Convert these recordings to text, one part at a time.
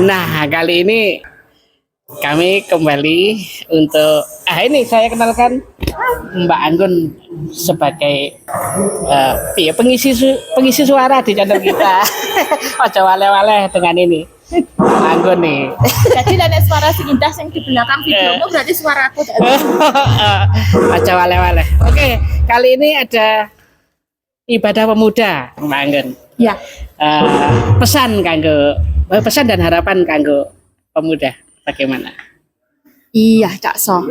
Nah, kali ini kami kembali untuk ini saya kenalkan Mbak Anggun sebagai pengisi suara di channel kita. Ojo wale-wale dengan ini. Mbak Anggun nih. Jadi nenek suara sing indah yang di belakang videomu berarti suara aku. Ojo wale-wale. Oke, kali ini ada ibadah pemuda, Mbak Anggun. Ya. Pesan dan harapan kanggo pemuda bagaimana? Iya, Cak So.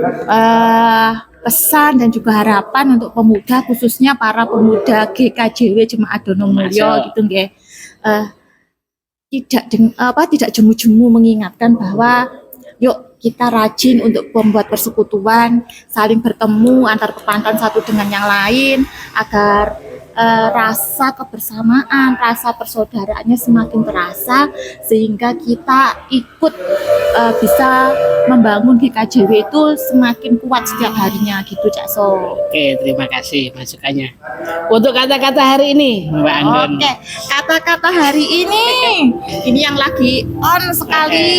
Pesan dan juga harapan untuk pemuda, khususnya para pemuda GKJW Jemaat Dono Mulyo gitu nggih. Tidak jemu-jemu mengingatkan bahwa yuk kita rajin untuk membuat persekutuan, saling bertemu antar kepangkan satu dengan yang lain agar rasa kebersamaan, rasa persaudaraannya semakin terasa sehingga kita ikut bisa membangun GKJW itu semakin kuat setiap harinya gitu, Cak So. Oke, terima kasih masukannya. Untuk kata-kata hari ini, Mbak Anggun. Oke, kata-kata hari ini yang lagi on sekali.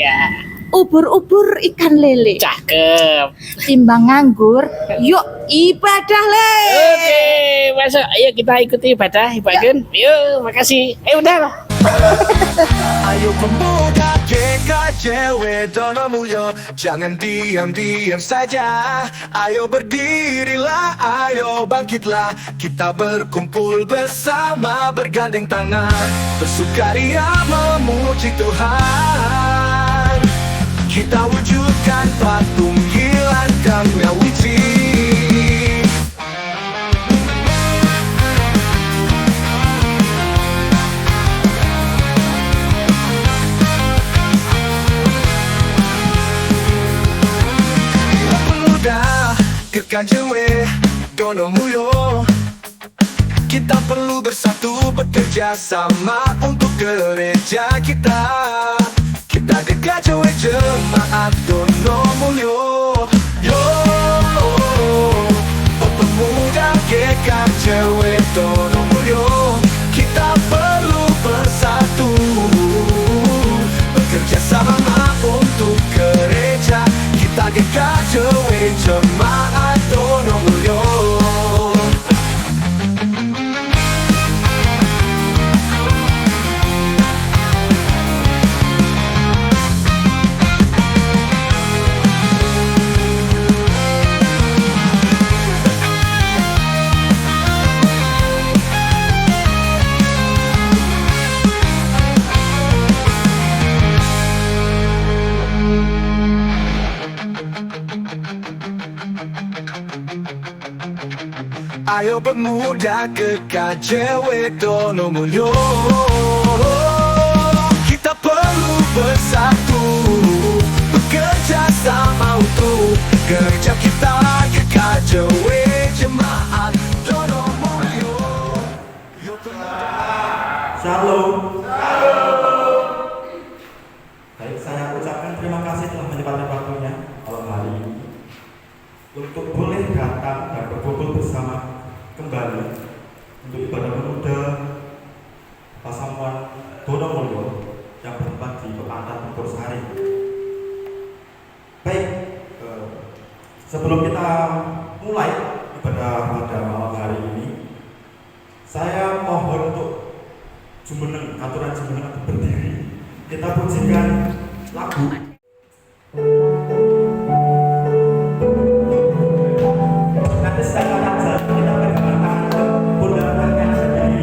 Iya. Ubur-ubur ikan lele. Cakep. Timbang nganggur, yuk ibadah le. Oke, masuk. Ayo kita ikuti ibadah, Mbak Anggun. Yuk, makasih. Udah. Ayo pemuda GKJW Dono Mulyo, jangan diam-diam saja. Ayo berdirilah, ayo bangkitlah. Kita berkumpul bersama, bergandeng tangan, bersukaria memuji Tuhan. Kita wujudkan patung hilangkan Ngawici. Pemuda GKJW Dono Mulyo, kita perlu bersatu bekerja sama untuk gereja kita. Kita GKJW Jemaat Dono Mulyo. Yo, pemuda GKJW Dono Mulyo, kita perlu bersatu bekerja sama untuk gereja. Kita GKJW Jemaat Dono Mulyo. Ayo pemuda GKJW Dono Mulyo, kita perlu bersatu bekerja sama untuk gereja kita. GKJW Jemaat Dono Mulyo. Shalom. Baik, saya ucapkan terima kasih telah menyempatkan waktunya malam hari ini untuk boleh datang dan berkumpul bersama kembali untuk ibadah pemuda Pasamuan Dono Mulyo yang bertempat di Kepantatan Bogor Sari. Baik, sebelum kita mulai ibadah pada malam hari ini, saya mohon untuk aturan jumeneng untuk berdiri. Kita pujikan lagu. Nanti setelah aja kita pegang tangan ke pundak kanan sendiri.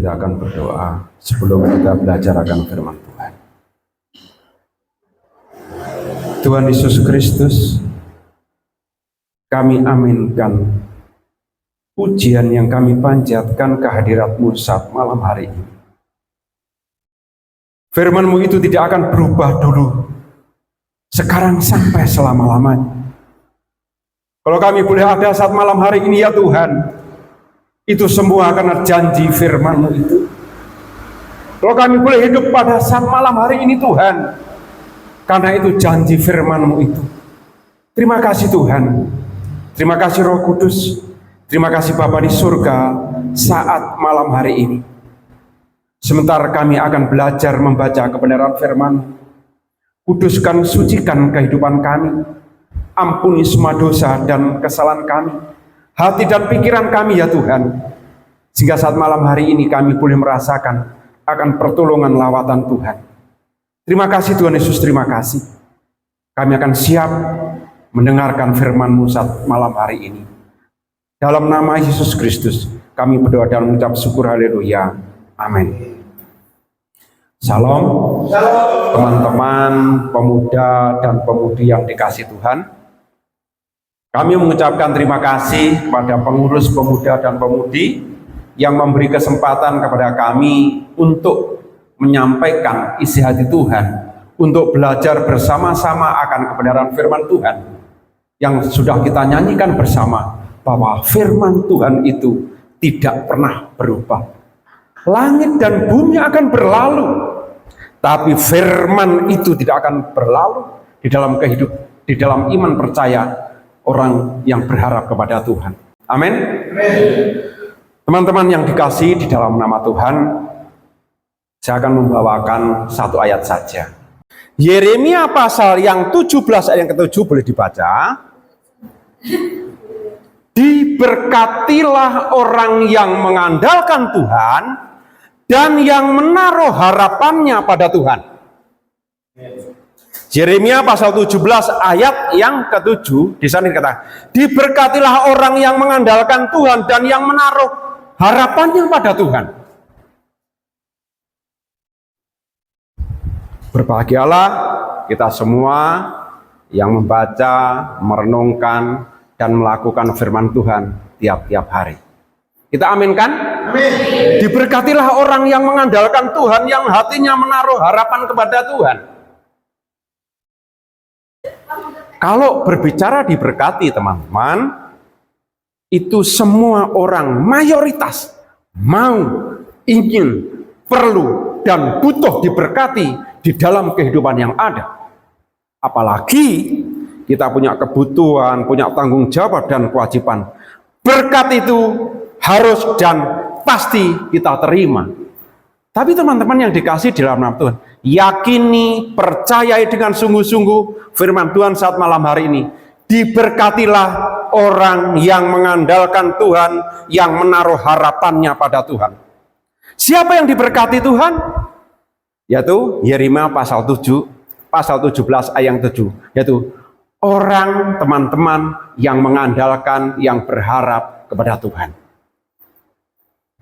kita akan berdoa sebelum kita belajar akan firman Tuhan. Tuhan Yesus Kristus, kami aminkan pujian yang kami panjatkan kehadirat-Mu saat malam hari ini. Firman-Mu itu tidak akan berubah dulu, sekarang sampai selama-lamanya. Kalau kami boleh ada saat malam hari ini ya Tuhan, itu semua karena janji firman-Mu itu. Kalau kami boleh hidup pada saat malam hari ini Tuhan, karena itu janji firman-Mu itu. Terima kasih Tuhan. Terima kasih Roh Kudus. Terima kasih Bapa di surga saat malam hari ini. Sementara kami akan belajar membaca kebenaran firman-Mu. Kuduskan, sucikan kehidupan kami. Ampuni semua dosa dan kesalahan kami. Hati dan pikiran kami ya Tuhan, sehingga saat malam hari ini kami boleh merasakan akan pertolongan lawatan Tuhan. Terima kasih Tuhan Yesus, terima kasih. Kami akan siap mendengarkan firman-Mu saat malam hari ini. Dalam nama Yesus Kristus kami berdoa dan mengucap syukur, haleluya, amin. Salam, teman-teman pemuda dan pemudi yang dikasih Tuhan. Kami mengucapkan terima kasih kepada pengurus pemuda dan pemudi yang memberi kesempatan kepada kami untuk menyampaikan isi hati Tuhan, untuk belajar bersama-sama akan kebenaran firman Tuhan yang sudah kita nyanyikan bersama, bahwa firman Tuhan itu tidak pernah berubah. Langit dan bumi akan berlalu, tapi firman itu tidak akan berlalu di dalam kehidupan, di dalam iman percaya orang yang berharap kepada Tuhan. Amin. Teman-teman yang dikasihi di dalam nama Tuhan, saya akan membawakan satu ayat saja. Yeremia pasal yang 17 ayat yang ke-7 boleh dibaca. Diberkatilah orang yang mengandalkan Tuhan dan yang menaruh harapannya pada Tuhan. Yeremia pasal 17 ayat yang ke-7 di sana dikatakan, diberkatilah orang yang mengandalkan Tuhan dan yang menaruh harapannya pada Tuhan. Berbahagialah kita semua yang membaca, merenungkan dan melakukan firman Tuhan tiap-tiap hari. Kita aminkan? Amin. Diberkatilah orang yang mengandalkan Tuhan, yang hatinya menaruh harapan kepada Tuhan. Kalau berbicara diberkati teman-teman, itu semua orang mayoritas mau, ingin, perlu, dan butuh diberkati di dalam kehidupan yang ada. Apalagi kita punya kebutuhan, punya tanggung jawab dan kewajiban. Berkat itu harus dan pasti kita terima. Tapi teman-teman yang dikasih di dalam nama Tuhan, yakini, percayai dengan sungguh-sungguh firman Tuhan saat malam hari ini. Diberkatilah orang yang mengandalkan Tuhan, yang menaruh harapannya pada Tuhan. Siapa yang diberkati Tuhan? Yaitu Yeremia pasal 7, pasal 17 ayat yang 7. Yaitu orang, teman-teman yang mengandalkan, yang berharap kepada Tuhan.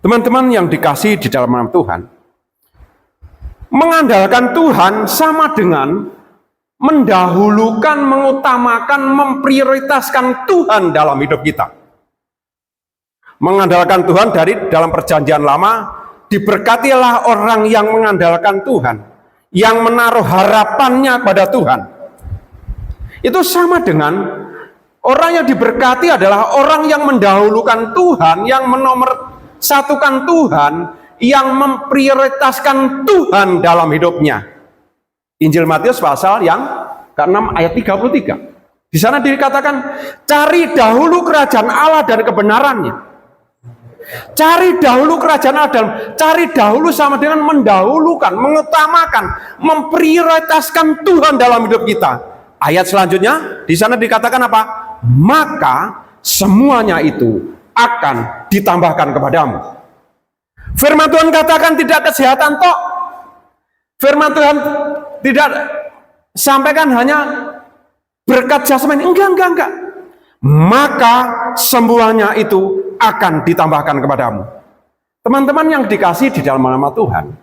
Teman-teman yang dikasih di dalam nama Tuhan, mengandalkan Tuhan sama dengan mendahulukan, mengutamakan, memprioritaskan Tuhan dalam hidup kita. Mengandalkan Tuhan dari dalam perjanjian lama, diberkatilah orang yang mengandalkan Tuhan, yang menaruh harapannya pada Tuhan. Itu sama dengan orang yang diberkati adalah orang yang mendahulukan Tuhan, yang menomorsatukan Tuhan, yang memprioritaskan Tuhan dalam hidupnya. Injil Matius pasal yang ke-6 ayat 33. Di sana dikatakan, cari dahulu kerajaan Allah dan kebenarannya. Cari dahulu kerajaan Allah dan cari dahulu sama dengan mendahulukan, mengutamakan, memprioritaskan Tuhan dalam hidup kita. Ayat selanjutnya di sana dikatakan apa? Maka semuanya itu akan ditambahkan kepadamu. Firman Tuhan katakan tidak kesehatan tok. Firman Tuhan tidak sampaikan hanya berkat jasmani. Enggak. Maka semuanya itu akan ditambahkan kepadamu. Teman-teman yang dikasih di dalam nama Tuhan,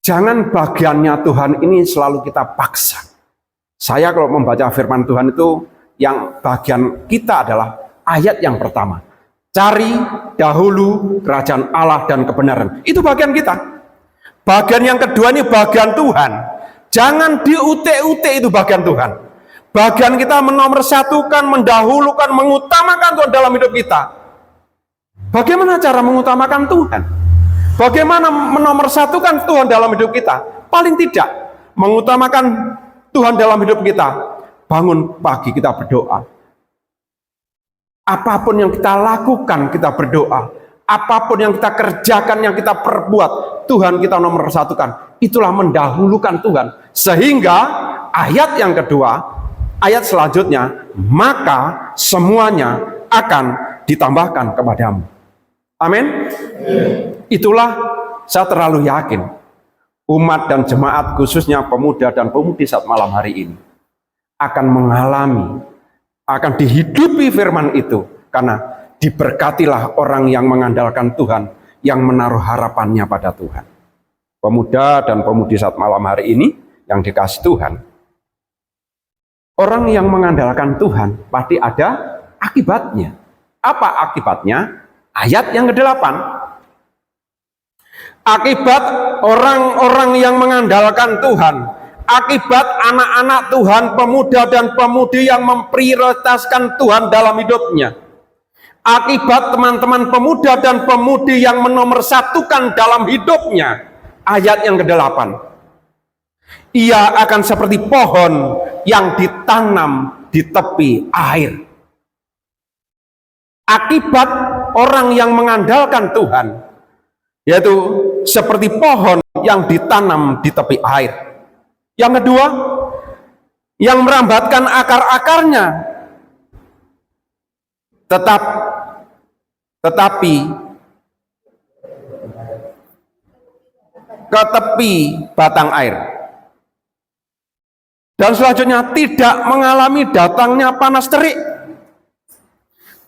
jangan bagiannya Tuhan ini selalu kita paksa. Saya kalau membaca firman Tuhan itu, yang bagian kita adalah ayat yang pertama. Cari dahulu kerajaan Allah dan kebenaran. Itu bagian kita. Bagian yang kedua ini bagian Tuhan. Jangan diute-ute, itu bagian Tuhan. Bagian kita menomorsatukan, mendahulukan, mengutamakan Tuhan dalam hidup kita. Bagaimana cara mengutamakan Tuhan? Bagaimana menomorsatukan Tuhan dalam hidup kita? Paling tidak mengutamakan Tuhan dalam hidup kita. Bangun pagi kita berdoa. Apapun yang kita lakukan kita berdoa. Apapun yang kita kerjakan, yang kita perbuat, Tuhan kita nomorsatukan. Itulah mendahulukan Tuhan. Sehingga ayat yang kedua, ayat selanjutnya, maka semuanya akan ditambahkan kepadamu. Amin. Itulah saya terlalu yakin umat dan jemaat, khususnya pemuda dan pemudi saat malam hari ini akan mengalami, akan dihidupi firman itu, karena diberkatilah orang yang mengandalkan Tuhan, yang menaruh harapannya pada Tuhan. Pemuda dan pemudi saat malam hari ini yang dikasih Tuhan, orang yang mengandalkan Tuhan pasti ada akibatnya. Apa akibatnya? Ayat yang ke-8. Akibat orang-orang yang mengandalkan Tuhan, akibat anak-anak Tuhan, pemuda dan pemudi yang memprioritaskan Tuhan dalam hidupnya, akibat teman-teman pemuda dan pemudi yang menomorsatukan dalam hidupnya. Ayat yang ke-8. Ia akan seperti pohon yang ditanam di tepi air. Akibat orang yang mengandalkan Tuhan, yaitu seperti pohon yang ditanam di tepi air. Yang kedua, yang merambatkan akar-akarnya, tetapi ke tepi batang air. Dan selanjutnya, tidak mengalami datangnya panas terik.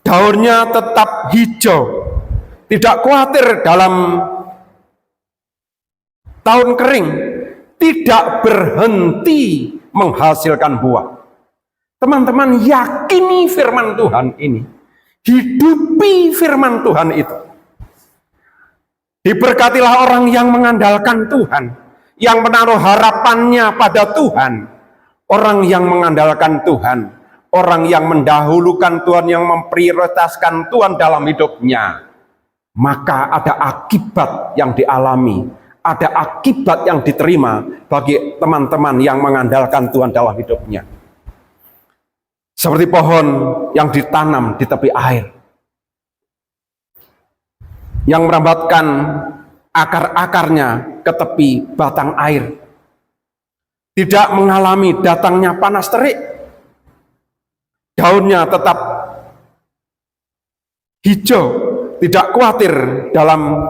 Daunnya tetap hijau, tidak khawatir dalam tahun kering, tidak berhenti menghasilkan buah. Teman-teman, yakini firman Tuhan ini, hidupi firman Tuhan itu. Diberkatilah orang yang mengandalkan Tuhan, yang menaruh harapannya pada Tuhan, orang yang mengandalkan Tuhan, orang yang mendahulukan Tuhan, yang memprioritaskan Tuhan dalam hidupnya. Maka ada akibat yang dialami, ada akibat yang diterima bagi teman-teman yang mengandalkan Tuhan dalam hidupnya. Seperti pohon yang ditanam di tepi air, yang merambatkan akar-akarnya ke tepi batang air, tidak mengalami datangnya panas terik, daunnya tetap hijau, tidak khawatir dalam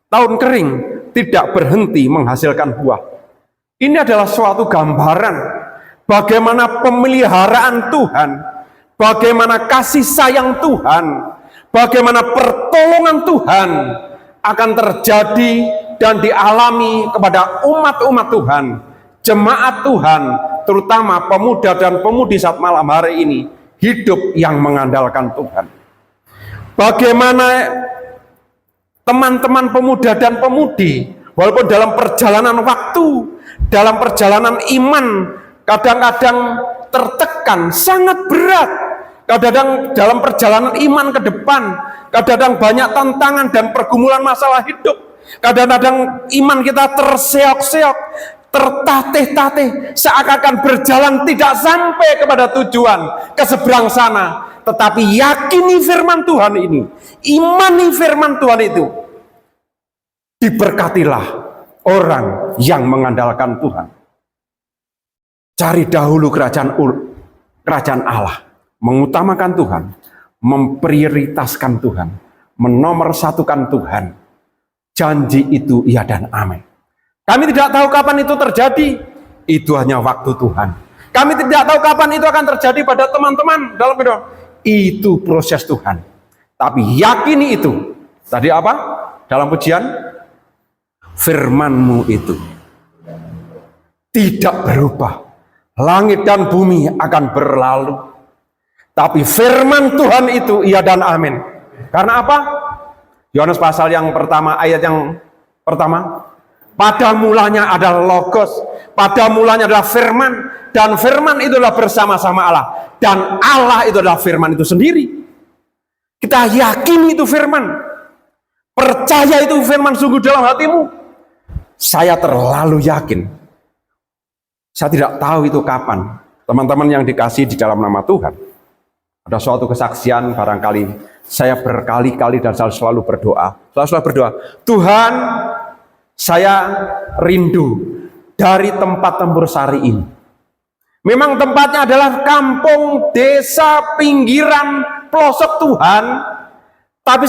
tahun kering, tidak berhenti menghasilkan buah. Ini adalah suatu gambaran bagaimana pemeliharaan Tuhan, bagaimana kasih sayang Tuhan, bagaimana pertolongan Tuhan akan terjadi dan dialami kepada umat-umat Tuhan, jemaat Tuhan, terutama pemuda dan pemudi saat malam hari ini, hidup yang mengandalkan Tuhan. Bagaimana teman-teman pemuda dan pemudi, walaupun dalam perjalanan waktu, dalam perjalanan iman, kadang-kadang tertekan, sangat berat. Kadang-kadang dalam perjalanan iman ke depan, kadang-kadang banyak tantangan dan pergumulan masalah hidup. Kadang-kadang iman kita terseok-seok, tertatih-tatih, seakan-akan berjalan tidak sampai kepada tujuan, ke seberang sana. Tetapi yakini firman Tuhan ini, imani firman Tuhan itu, diberkatilah orang yang mengandalkan Tuhan. Cari dahulu kerajaan Allah, mengutamakan Tuhan, memprioritaskan Tuhan, menomorsatukan Tuhan. Janji itu iya dan amin. Kami tidak tahu kapan itu terjadi, itu hanya waktu Tuhan. Kami tidak tahu kapan itu akan terjadi pada teman-teman dalam hidup. Itu proses Tuhan. Tapi yakini itu. Tadi apa? Dalam pujian, firman-Mu itu tidak berubah. Langit dan bumi akan berlalu, tapi firman Tuhan itu iya dan amin. Karena apa? Yohanes pasal yang pertama, ayat yang pertama, pada mulanya adalah logos, pada mulanya adalah firman, dan firman itu adalah bersama-sama Allah, dan Allah itu adalah firman itu sendiri. Kita yakini itu firman, percaya itu firman sungguh dalam hatimu. Saya terlalu yakin. Saya tidak tahu itu kapan. Teman-teman yang dikasih di dalam nama Tuhan, ada suatu kesaksian barangkali saya berkali-kali dan saya selalu berdoa. Selalu berdoa, Tuhan, saya rindu dari tempat Tempur Sari ini. Memang tempatnya adalah kampung, desa, pinggiran, pelosok Tuhan. Tapi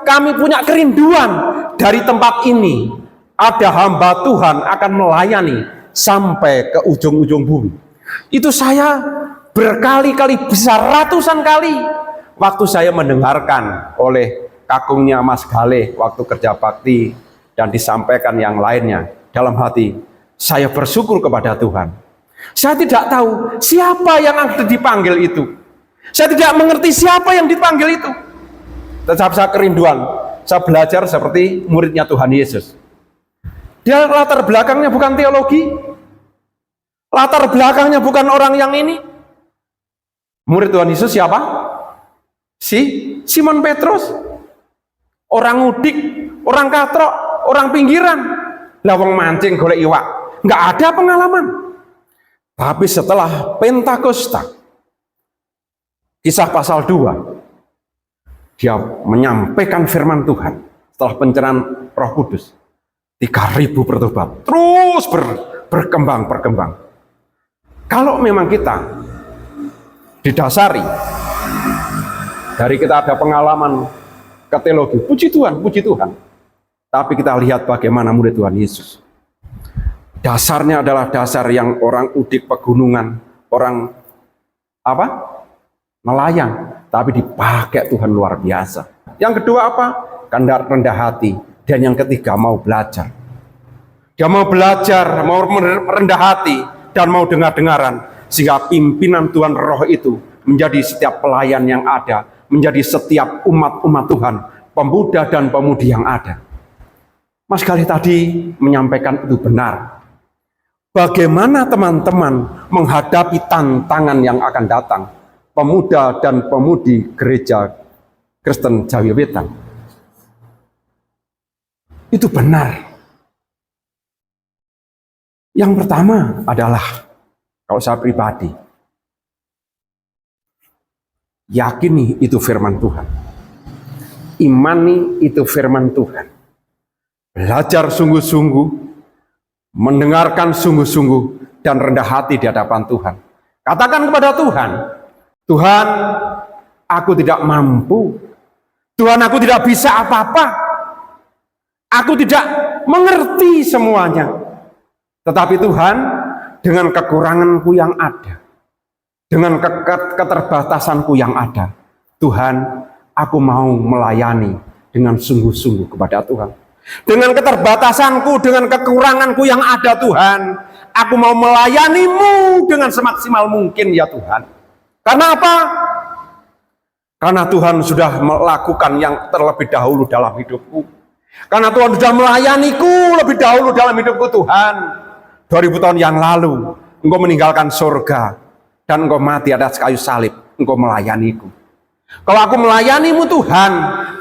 kami punya kerinduan dari tempat ini. Ada hamba Tuhan akan melayani sampai ke ujung-ujung bumi. Itu saya berkali-kali, bisa ratusan kali. Waktu saya mendengarkan oleh kakungnya Mas Gale waktu kerja bakti dan disampaikan yang lainnya, dalam hati saya bersyukur kepada Tuhan. Saya tidak tahu siapa yang ada dipanggil itu. Saya tidak mengerti siapa yang dipanggil itu. Tetapi saya kerinduan, saya belajar seperti muridnya Tuhan Yesus. Dia latar belakangnya bukan teologi, latar belakangnya bukan orang yang ini. Murid Tuhan Yesus siapa? Simon Petrus. Orang udik, orang katrok, orang pinggiran. Lawang mancing golek iwak. Nggak ada pengalaman. Tapi setelah Pentakosta, Kisah pasal 2, dia menyampaikan firman Tuhan. Setelah pencerahan Roh Kudus, 3.000 bertobat. Terus berkembang. Kalau memang kita didasari dari kita ada pengalaman ke teologi, puji Tuhan. Tapi kita lihat bagaimana murid Tuhan Yesus. Dasarnya adalah dasar yang orang udik pegunungan, orang nelayan, tapi dipakai Tuhan luar biasa. Yang kedua apa? Rendah hati. Dan yang ketiga mau belajar. Dia mau belajar, mau rendah hati, dan mau dengar-dengaran. Sehingga pimpinan Tuhan Roh itu menjadi setiap pelayan yang ada, menjadi setiap umat-umat Tuhan, pemuda dan pemudi yang ada. Mas Gali tadi menyampaikan itu benar. Bagaimana teman-teman menghadapi tantangan yang akan datang, pemuda dan pemudi gereja Kristen Jawi Wetan? Itu benar. Yang pertama adalah, kalau saya pribadi, yakini itu firman Tuhan. Imani itu firman Tuhan. Belajar sungguh-sungguh, mendengarkan sungguh-sungguh, dan rendah hati di hadapan Tuhan. Katakan kepada Tuhan, Tuhan, aku tidak mampu. Tuhan, aku tidak bisa apa-apa. Aku tidak mengerti semuanya. Tetapi Tuhan, dengan kekuranganku yang ada, dengan keterbatasanku yang ada, Tuhan, aku mau melayani dengan sungguh-sungguh kepada Tuhan. Dengan keterbatasanku, dengan kekuranganku yang ada, Tuhan, aku mau melayani-Mu dengan semaksimal mungkin, ya Tuhan. Karena apa? Karena Tuhan sudah melakukan yang terlebih dahulu dalam hidupku. Karena Tuhan sudah melayaniku lebih dahulu dalam hidupku, Tuhan. 2000 tahun yang lalu, Engkau meninggalkan surga, dan Engkau mati atas kayu salib, Engkau melayaniku. Kalau aku melayani-Mu, Tuhan,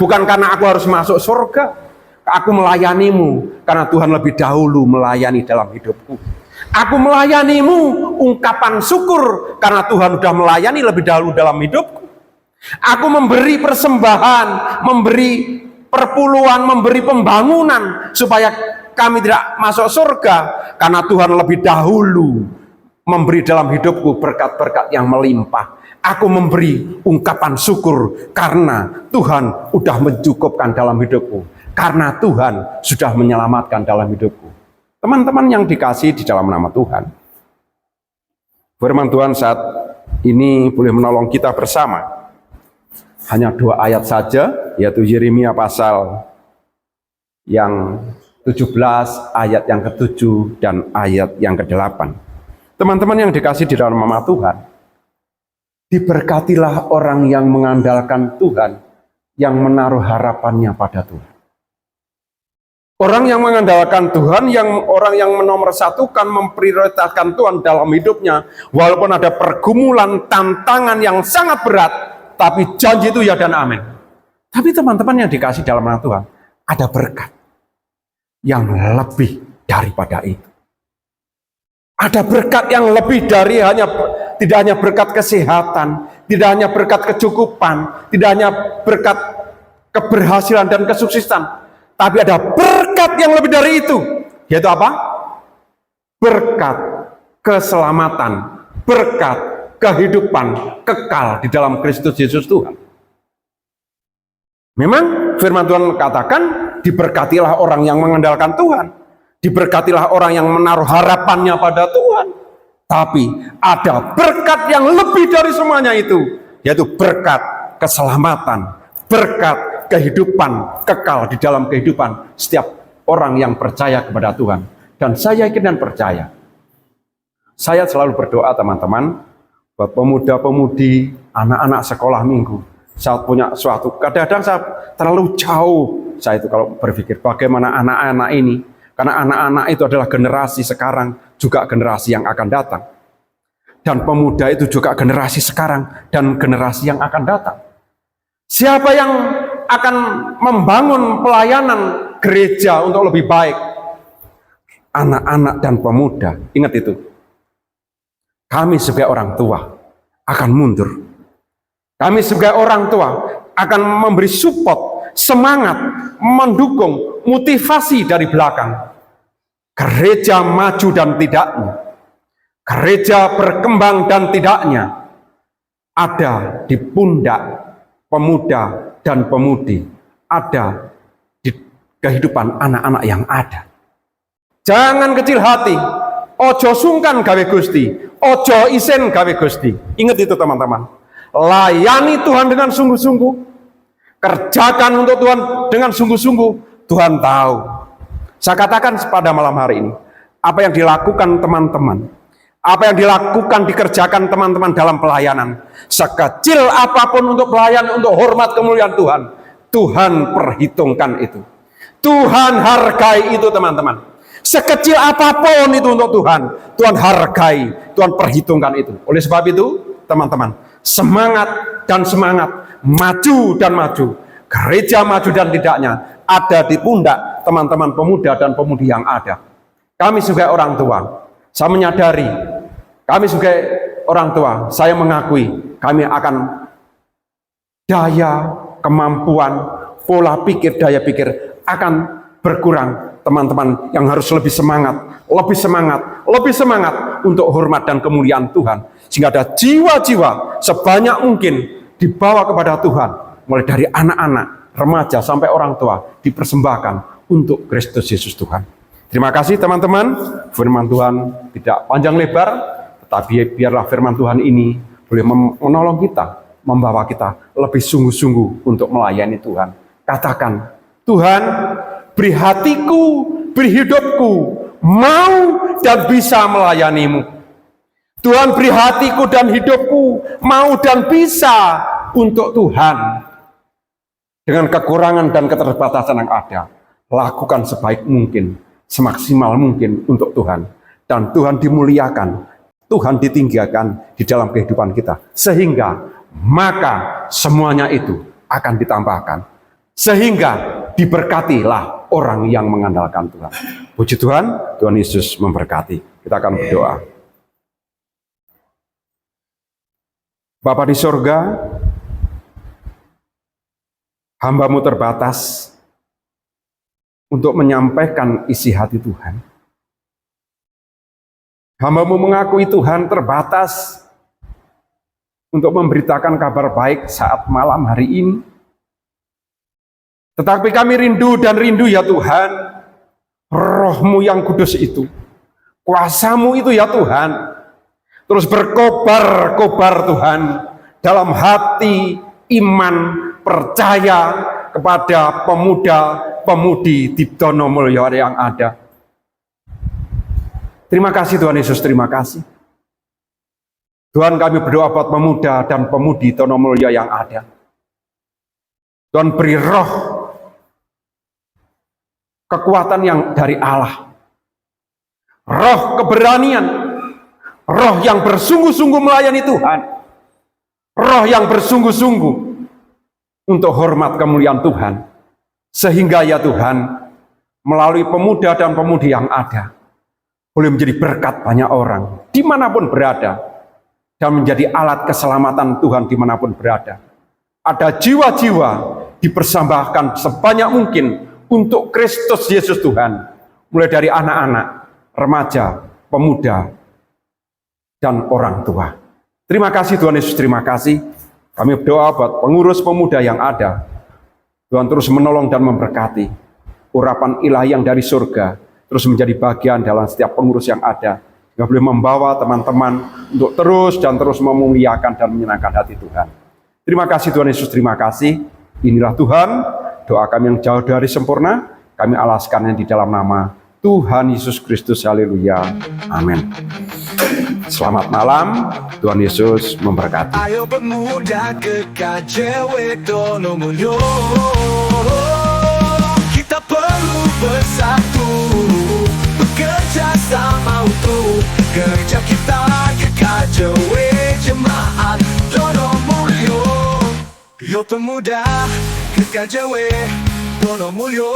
bukan karena aku harus masuk surga. Aku melayani-Mu karena Tuhan lebih dahulu melayani dalam hidupku. Aku melayani-Mu ungkapan syukur karena Tuhan sudah melayani lebih dahulu dalam hidupku. Aku memberi persembahan, memberi perpuluhan, memberi pembangunan supaya kami tidak masuk surga karena Tuhan lebih dahulu memberi dalam hidupku berkat-berkat yang melimpah. Aku memberi ungkapan syukur karena Tuhan sudah mencukupkan dalam hidupku. Karena Tuhan sudah menyelamatkan dalam hidupku. Teman-teman yang dikasih di dalam nama Tuhan, firman Tuhan saat ini boleh menolong kita bersama. hanya 2 ayat saja, yaitu Yeremia pasal yang 17, ayat yang ke-7 dan ayat yang ke-8. Teman-teman yang dikasih di dalam nama Tuhan, diberkatilah orang yang mengandalkan Tuhan, yang menaruh harapannya pada Tuhan. Orang yang mengandalkan Tuhan, orang yang menomorsatukan, memprioritaskan Tuhan dalam hidupnya, walaupun ada pergumulan, tantangan yang sangat berat, tapi janji itu ya dan amin. Tapi teman-teman yang dikasih dalam nama Tuhan, ada berkat yang lebih daripada itu. Ada berkat yang lebih dari tidak hanya berkat kesehatan, tidak hanya berkat kecukupan, tidak hanya berkat keberhasilan dan kesuksesan, tapi ada berkat yang lebih dari itu, yaitu apa? Berkat keselamatan, berkat kehidupan kekal di dalam Kristus Yesus Tuhan. Memang firman Tuhan katakan, diberkatilah orang yang mengandalkan Tuhan, diberkatilah orang yang menaruh harapannya pada Tuhan. Tapi ada berkat yang lebih dari semuanya itu, yaitu berkat keselamatan, berkat kehidupan kekal di dalam kehidupan setiap orang yang percaya kepada Tuhan. Dan saya yakin dan percaya, saya selalu berdoa teman-teman, buat pemuda-pemudi, anak-anak sekolah minggu. Saya punya suatu, kadang-kadang saya terlalu jauh, saya itu kalau berpikir bagaimana anak-anak ini, karena anak-anak itu adalah generasi sekarang, juga generasi yang akan datang. Dan pemuda itu juga generasi sekarang, dan generasi yang akan datang. Siapa yang akan membangun pelayanan gereja untuk lebih baik? Anak-anak dan pemuda. Ingat itu. Kami sebagai orang tua akan mundur. Kami sebagai orang tua akan memberi support, semangat, mendukung, motivasi dari belakang. Gereja maju dan tidaknya, gereja berkembang dan tidaknya, ada di pundak pemuda dan pemudi, ada di kehidupan anak-anak yang ada. Jangan kecil hati, ojo sungkan gawe Gusti, ojo isen gawe Gusti. Ingat itu teman-teman, layani Tuhan dengan sungguh-sungguh, kerjakan untuk Tuhan dengan sungguh-sungguh. Tuhan tahu. Saya katakan pada malam hari ini, apa yang dilakukan teman-teman, apa yang dilakukan, dikerjakan teman-teman dalam pelayanan, sekecil apapun untuk pelayanan, untuk hormat kemuliaan Tuhan, Tuhan perhitungkan itu. Tuhan hargai itu teman-teman. Sekecil apapun itu untuk Tuhan, Tuhan hargai, Tuhan perhitungkan itu. Oleh sebab itu, teman-teman, semangat dan semangat, maju dan maju. Gereja maju dan tidaknya ada di pundak teman-teman pemuda dan pemudi yang ada. Kami sebagai orang tua, saya menyadari, kami sebagai orang tua, saya mengakui, kami akan daya, kemampuan, pola pikir, daya pikir akan berkurang. Teman-teman yang harus lebih semangat, lebih semangat, lebih semangat untuk hormat dan kemuliaan Tuhan. Sehingga ada jiwa-jiwa sebanyak mungkin dibawa kepada Tuhan. Mulai dari anak-anak, remaja, sampai orang tua, dipersembahkan untuk Kristus Yesus Tuhan. Terima kasih teman-teman. Firman Tuhan tidak panjang lebar, tetapi biarlah firman Tuhan ini boleh menolong kita, membawa kita lebih sungguh-sungguh untuk melayani Tuhan. Katakan, Tuhan, beri hatiku, beri hidupku, mau dan bisa melayanimu. Tuhan, beri hatiku dan hidupku, mau dan bisa untuk Tuhan. Dengan kekurangan dan keterbatasan yang ada, lakukan sebaik mungkin, semaksimal mungkin untuk Tuhan. Dan Tuhan dimuliakan, Tuhan ditinggikan di dalam kehidupan kita. Sehingga maka semuanya itu akan ditambahkan. Sehingga diberkatilah orang yang mengandalkan Tuhan. Puji Tuhan, Tuhan Yesus memberkati. Kita akan berdoa. Bapa di sorga, hamba-Mu terbatas untuk menyampaikan isi hati Tuhan. Hamba-Mu mengakui Tuhan terbatas untuk memberitakan kabar baik saat malam hari ini. Tetapi kami rindu dan rindu ya Tuhan, Roh-Mu yang kudus itu, kuasa-Mu itu ya Tuhan, terus berkobar-kobar Tuhan, dalam hati, iman, percaya kepada pemuda-pemudi di Donomulyo yang ada. Terima kasih Tuhan Yesus, terima kasih. Tuhan, kami berdoa buat pemuda dan pemudi Donomulyo yang ada. Tuhan, beri roh kekuatan yang dari Allah. Roh keberanian, roh yang bersungguh-sungguh melayani Tuhan. Roh yang bersungguh-sungguh untuk hormat kemuliaan Tuhan. Sehingga ya Tuhan, melalui pemuda dan pemudi yang ada, boleh menjadi berkat banyak orang, dimanapun berada, dan menjadi alat keselamatan Tuhan dimanapun berada. Ada jiwa-jiwa dipersembahkan sebanyak mungkin untuk Kristus Yesus Tuhan, mulai dari anak-anak, remaja, pemuda, dan orang tua. Terima kasih Tuhan Yesus, terima kasih. Kami berdoa buat pengurus pemuda yang ada. Tuhan terus menolong dan memberkati. Urapan ilahi yang dari surga terus menjadi bagian dalam setiap pengurus yang ada. Yang boleh membawa teman-teman untuk terus dan terus memuliakan dan menyenangkan hati Tuhan. Terima kasih Tuhan Yesus, terima kasih. Inilah Tuhan, doa kami yang jauh dari sempurna, kami alaskannya di dalam nama Tuhan Yesus Kristus. Haleluya. Amin. Selamat malam, Tuhan Yesus memberkati. Ayo pemuda ke KJW Donomulyo, kita perlu bersatu, bekerja sama untuk gereja kita ke KJW Jemaat Donomulyo. Yo pemuda ke KJW Donomulyo.